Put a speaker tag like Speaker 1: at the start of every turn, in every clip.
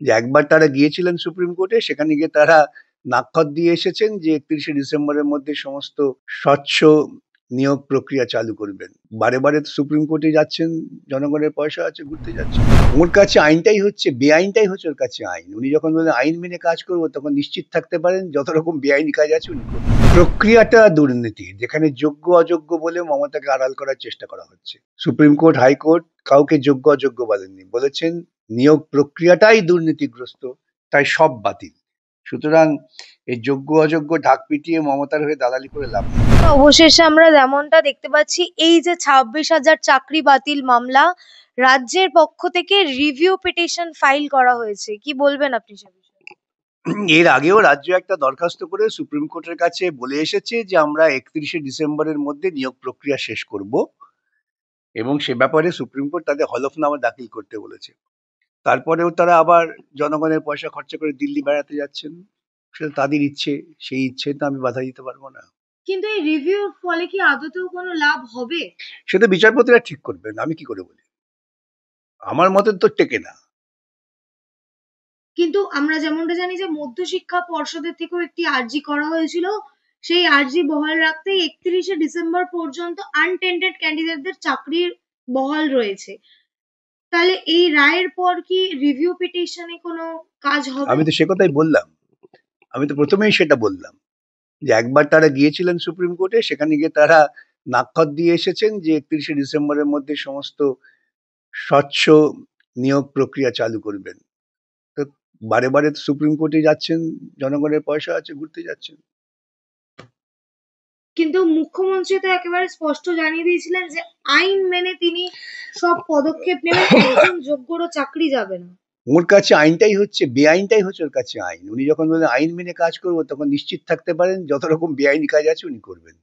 Speaker 1: যে একবার তারা গিয়েছিলেন সুপ্রিম কোর্টে, সেখানে গিয়ে তারা নাকখত দিয়ে এসেছেন যে ৩১শে ডিসেম্বরের মধ্যে সমস্ত স্বচ্ছ নিয়োগ প্রক্রিয়া চালু করবেন। বারে বারে সুপ্রিম কোর্টে যাচ্ছেন, জনগণের পয়সা আছে, ঘুরতে যাচ্ছেন। ওর কাছে আইনটাই হচ্ছে, বেআইনটাই হচ্ছে ওর কাছে আইন। উনি যখন বলেন আইন মেনে কাজ করবো, তখন নিশ্চিত থাকতে পারেন যত রকম বেআইনি কাজ আছে উনি করবেন। প্রক্রিয়াটা দুর্নীতির, যেখানে যোগ্য অযোগ্য বলে মমতাকে আড়াল করার চেষ্টা করা হচ্ছে। সুপ্রিম কোর্ট, হাইকোর্ট কাউকে যোগ্য অযোগ্য বলেননি, বলেছেন নিয়োগ প্রক্রিয়াটাই দুর্নীতিগ্রস্ত, তাই সব বাতিল। সুতরাং এই যোগ্য অযোগ্য ঢাক পিটিয়ে মমতার হয়ে দালালি করে লাভ নেই।
Speaker 2: অবশেষে আমরা যেমনটা দেখতে পাচ্ছি, এই যে 26,000 চাকরি বাতিল মামলা, রাজ্যের পক্ষ থেকে রিভিউ পিটিশন ফাইল করা হয়েছে, কি বলবেন আপনি সে বিষয়ে?
Speaker 1: এর আগেও রাজ্য একটা দরখাস্ত করে সুপ্রিম কোর্টের কাছে বলে এসেছে যে আমরা 31শে ডিসেম্বরের মধ্যে নিয়োগ প্রক্রিয়া শেষ করব, এবং সে ব্যাপারে সুপ্রিম কোর্ট তাদের হলফনামা দাখিল করতে বলেছে। তারপরেও তারা আবার জনগণের পয়সা খরচা করে দিল্লি বেড়াতে যাচ্ছেন। সেটা তাদের ইচ্ছে, সেই ইচ্ছে তো আমি বাধা দিতে পারবো না।
Speaker 2: কিন্তু এই রিভিউর ফলে কি আদতেও কোনো লাভ হবে?
Speaker 1: সেটা বিচারপতিরা ঠিক করবেন, আমি কি করে বলি। আমার মতে তো টেকে না।
Speaker 2: কিন্তু আমরা যেমনটা জানি যে মধ্যশিক্ষা পর্ষদের থেকেও একটি আর্জি করা হয়েছিল, সেই আর্জি বহাল রাখতেই 31শে ডিসেম্বর পর্যন্ত আনটেন্ডেড ক্যান্ডিডেটদের চাকরির বহাল রয়েছে। তাহলে এই রায়ের পর কি রিভিউ পিটিশনে কোনো কাজ হবে?
Speaker 1: আমি তো সে কথাই বললাম, আমি তো প্রথমেই সেটা বললাম যে একবার তারা গিয়েছিলেন সুপ্রিম কোর্টে, সেখানে গিয়ে তারা নাকখত দিয়ে এসেছেন যে 31শে ডিসেম্বরের মধ্যে সমস্ত স্বচ্ছ নিয়োগ প্রক্রিয়া চালু করবেন। তো বারে বারে সুপ্রিম কোর্টে যাচ্ছেন, জনগণের পয়সা আছে, ঘুরতে যাচ্ছেন।
Speaker 2: কিন্তু মুখ্যমন্ত্রী তো একেবারে স্পষ্ট জানিয়ে দিয়েছিলেন যে আইন মেনে তিনি সব পদক্ষেপ নেবেন, একজন যোগ্যরও চাকরি যাবে না।
Speaker 1: ওর কাছে আইনটাই হচ্ছে, বেআইনটাই হচ্ছে ওর কাছে আইন। উনি যখন বলেন আইন মেনে কাজ করবো, তখন নিশ্চিত থাকতে পারেন যত রকম বেআইনি কাজ আছে উনি করবেন।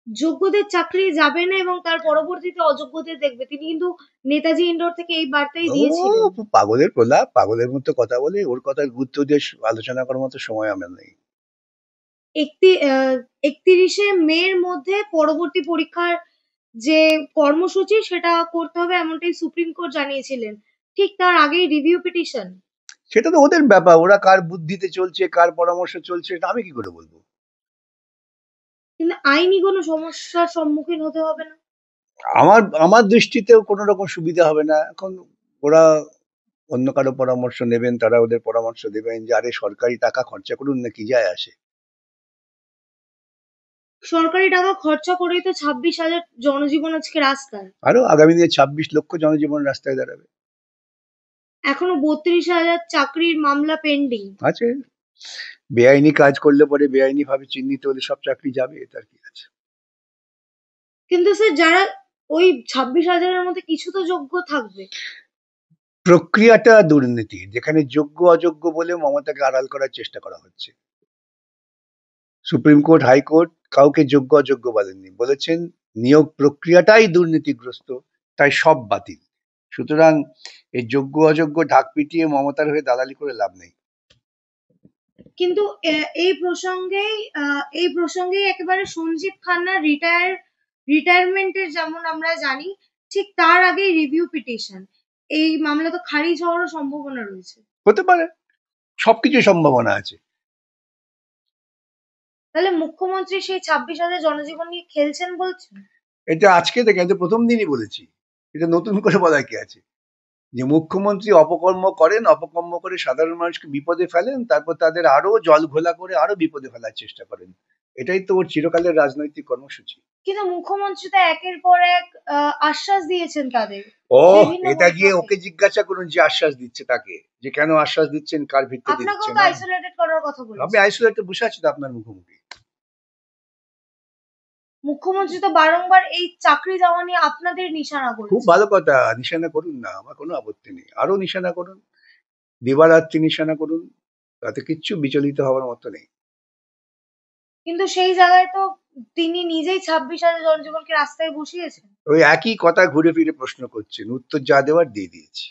Speaker 2: যোগ্যদের চাকরি যাবে না এবং তার পরবর্তীতে অযোগ্যদের দেখবে, তিনি কিন্তু নেতাজি ইন্ডোর থেকে এই বার্তাই
Speaker 1: ও
Speaker 2: দিয়েছিলেন।
Speaker 1: পাগলের প্রলাপ, পাগলের মতো কথা বলে, ওর কথার গুরুত্ব দিয়ে আলোচনা করার মতো সময় আমার নেই।
Speaker 2: 31শে মের মধ্যে পরবর্তী পরীক্ষার যে কর্মসূচি সেটা করতে হবে, এমনটাই সুপ্রিম কোর্ট জানিয়েছিলেন। ঠিক তার আগেই রিভিউ পিটিশন।
Speaker 1: সেটা তো ওদের ব্যাপার, ওরা কার বুদ্ধিতে চলছে, কার পরামর্শ চলছে, এটা আমি কি করে বলবো।
Speaker 2: কিন্তু আইনি কোনো সমস্যার সম্মুখীন হতে হবে না?
Speaker 1: আমার আমার দৃষ্টিতেও কোনো রকম সুবিধা হবে না এখন। ওরা অন্য কারো পরামর্শ নেবেন, তারা ওদের পরামর্শ দেবেন যে আরে সরকারি টাকা খরচা করুন না, কি যায় আসে।
Speaker 2: সরকারি টাকা খরচা করেই তো 26,000 জনজীবন আজকে রাস্তায়।
Speaker 1: আরো আগামী দিনে 26 লক্ষ জনজীবন রাস্তায় দাঁড়াবে।
Speaker 2: এখনো 32,000 চাকরির মামলা পেন্ডিং।
Speaker 1: আছে, বেআইনি কাজ করলে পরে বেআইনি ভাবে চিহ্নিত হলে সব চাকরি যাবে, তার কি আছে।
Speaker 2: কিন্তু স্যার, যারা ওই 26,000-এর মধ্যে কিছু তো যোগ্য থাকবে।
Speaker 1: প্রক্রিয়াটা দুর্নীতির, যেখানে যোগ্য অযোগ্য বলে মমতাকে আড়াল করার চেষ্টা করা হচ্ছে। সুপ্রিম কোর্ট, হাইকোর্ট কাউকে যোগ্য অযোগ্য বলেননি, বলেছেন নিয়োগ প্রক্রিয়াটাই দুর্নীতিগ্রস্ত, তাই সব বাতিল। সুতরাং এই যোগ্য অযোগ্য ঢাক পিটিয়ে মমতার হয়ে দালালি করে লাভ নেই।
Speaker 2: কিন্তু এই প্রসঙ্গেই একেবারে সঞ্জীব খান্নার রিটায়ারমেন্টের যেমন আমরা জানি, ঠিক তার আগেই রিভিউ পিটিশন। এই মামলা তো খারিজ হওয়ারও সম্ভাবনা রয়েছে।
Speaker 1: হতে পারে, সবকিছু সম্ভাবনা আছে।
Speaker 2: তাহলে মুখ্যমন্ত্রী সেই 26,000 জনজীবন নিয়ে খেলছেন বলছেন?
Speaker 1: এটা আজকে থেকে, আমি তো প্রথম দিনই বলেছি, এটা নতুন করে বলার কি আছে। যে মুখ্যমন্ত্রী অপকর্ম করেন, অপকর্ম করে সাধারণ মানুষকে বিপদে ফেলেন, তারপর তাদের আরো জল ঘোলা করে আরো বিপদে ফেলার চেষ্টা করেন। এটাই তো ওর চিরকালের রাজনৈতিক কর্মসূচি।
Speaker 2: কিন্তু মুখ্যমন্ত্রী তো একের পর এক আশ্বাস দিয়েছেন তাদের
Speaker 1: ও,
Speaker 2: বিভিন্ন
Speaker 1: এটা গিয়ে
Speaker 2: বৈঠকে।
Speaker 1: ওকে জিজ্ঞাসা করুন যে আশ্বাস দিচ্ছে তাকে, যে কেন আশ্বাস দিচ্ছেন, কার ভিত্তিতে
Speaker 2: আপনাকেও
Speaker 1: দিচ্ছেন।
Speaker 2: তো আইসোলেটেড করার কথা
Speaker 1: আপনি
Speaker 2: বলেছেন।
Speaker 1: আইসোলেটে বসে আছেন আপনার মুখোমুখি।
Speaker 2: মুখ্যমন্ত্রী তো বারংবার এই চাকরি যাওয়া নিয়ে আপনাদের নিশানা
Speaker 1: খুব
Speaker 2: করেছেন।
Speaker 1: ভালো কথা, নিশানা করুন না, আমার কোনো আপত্তি নেই, আরো নিশানা করুন, দিবারাত্রি নিশানা করুন, তাতে কিচ্ছু বিচলিত হওয়ার মতো নেই।
Speaker 2: কিন্তু সেই জায়গায় তো তিনি নিজেই 26,000 জনজীবনকে রাস্তায় বসিয়েছেন।
Speaker 1: ওই একই কথা ঘুরে ফিরে প্রশ্ন করছেন, উত্তর যা দেওয়ার দিয়ে দিয়েছি।